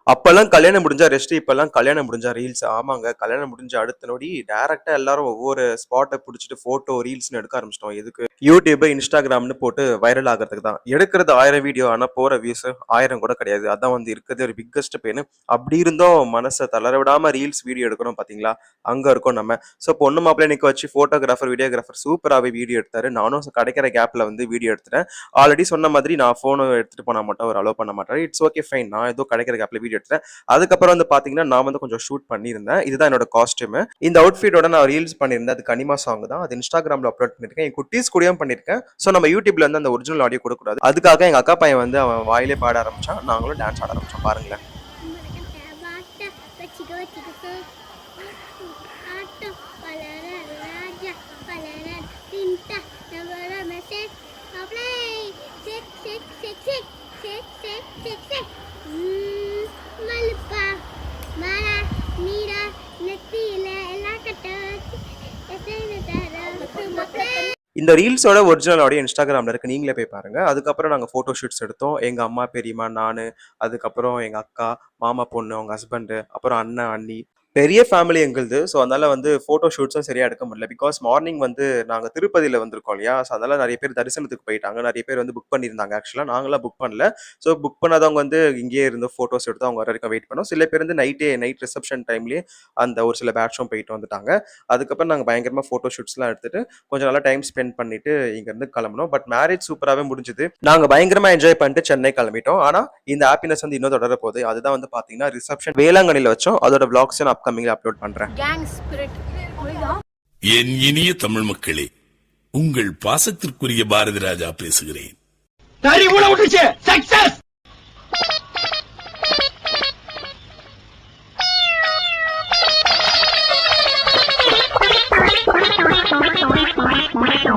அப்பல்லாம் கல்யாணம் முடிஞ்சா ரெஸ்ட், இப்பல்லாம் கல்யாணம் முடிஞ்சா ரீல்ஸ். ஆமாங்க. கல்யாணம் முடிஞ்ச அடுத்த நொடி டைரக்ட்டா எல்லாரும் ஒவ்வொரு ஸ்பாட்ட புடிச்சுட்டு ஃபோட்டோ, ரீல்ஸ்ன்னு எடுக்க ஆரம்பிச்சுட்டோம். எதுக்கு? YouTube, Instagramன்னு போட்டு வைரல் ஆகுறதுக்கு தான். எடுக்கிறது 1000 வீடியோ. ஆனா போற வியூஸ் 1000 கூட கிடையாது. அதான் வந்து இருக்கிறதே ஒரு பிக்கஸ்ட் பெயின். அப்படி இருந்தும் மனச தளர விடாம ரீல்ஸ் வீடியோ எடுக்கிறோம் பார்த்தீங்களா? அங்க இருக்கோம் நம்ம. ஸோ பொண்ணு மாப்பிள்ளைய நிக்க வச்சு ஃபோட்டோகிராஃபர், வீடியோகிராஃபர் சூப்பராவே வீடியோ எடுத்தாரு. நானும் கிடைக்கிற கேப்ல வந்து வீடியோ எடுத்துட்டேன். ஆல்ரெடி சொன்ன மாதிரி நான் ஃபோன எடுத்துட்டு போனா மட்டும் அவர் அலோவ் பண்ண மாட்டாரு. It's okay fine. நான் ஏதோ கிடைக்கிற கேப்ல வீடியோ எடுத்துட்டேன். அதுக்கப்புறம் வந்து பாத்தீங்கன்னா நான் வந்து கொஞ்சம் ஷூட் பண்ணியிருந்தேன். இதுதான் என்னோட காஸ்டியூம். இந்த அவுட்ஃபிட்டோட நான் ரீல்ஸ் பண்ணியிருந்தேன். அது கனிமா சாங் தான். அது இன்ஸ்டாகிராம்ல அப்லோட் பண்ணிருக்கேன். என் குட்டீஸ் கூடயும் பண்ணிருக்கேன். ஸோ நம்ம யூடியூப்ல வந்து அந்த ஒரிஜினல் ஆடியோ கொடுக்கக்கூடாது. அதுக்காக எங்க அக்கா பையன் வந்து அவன் வாயிலே பாட ஆரம்பிச்சான். நாங்களும் டான்ஸ் ஆட ஆரம்பிச்சோம். பாருங்களேன். இந்த ரீல்ஸோட ஒரிஜினல் ஆடியோ இன்ஸ்டாகிராம்ல இருக்கு. நீங்களே போய் பாருங்க. அதுக்கப்புறம் நாங்க ஃபோட்டோ ஷூட்ஸ் எடுத்தோம். எங்க அம்மா, பெரியம்மா, நானு, அதுக்கப்புறம் எங்க அக்கா, மாமா பொண்ணு, அவங்க ஹஸ்பண்ட், அப்புறம் அண்ணன், அண்ணி. பெரிய ஃபேமிலி எங்களுது. ஸோ அதனால வந்து ஃபோட்டோ ஷூட்ஸும் சரியா எடுக்க முடியல. பிகாஸ் மார்னிங் வந்து நாங்க திருப்பதியில வந்திருக்கோம் இல்லையா? ஸோ அதனால நெறைய பேர் தரிசனத்துக்கு போயிட்டாங்க. நெறைய பேர் வந்து புக் பண்ணியிருந்தாங்க ஆக்சுவலா. நாங்கலாம் புக் பண்ணல. ஸோ புக் பண்ணாதவங்க வந்து இங்கேயே இருந்து ஃபோட்டோஸ் எடுத்து அவங்க வர வரைக்கும் வெயிட் பண்ணோம். சில பேர் வந்து நைட் ரிசப்ஷன் டைம்லயே அந்த ஒரு சில பேட்சும் போயிட்டு வந்துட்டாங்க. அதுக்கப்புறம் நாங்க பயங்கரமா ஃபோட்டோ ஷூட்ஸ்லாம் எடுத்துட்டு கொஞ்சம் நல்லா டைம் ஸ்பெண்ட் பண்ணிட்டு இங்கேருந்து கிளம்புனோம். பட் மேரேஜ் சூப்பராவே முடிஞ்சுது. நாங்க பயங்கரமா என்ஜாய் பண்ணிட்டு சென்னை கிளம்பிட்டோம். ஆனா இந்த ஹாப்பினஸ் வந்து இன்னும் தொடர போகுது. அதுதான் வந்து பாத்தீங்கன்னா ரிசப்ஷன் வேளாங்கண்ணில வச்சோம். அதோட vlogs நான் அப்கமிங்ல அப்லோட் பண்றேன். Gang spirit. என் இனிய தமிழ் மக்களே, உங்கள் பாசத்திற்குரிய பாரதி ராஜா பேசுகிறேன்.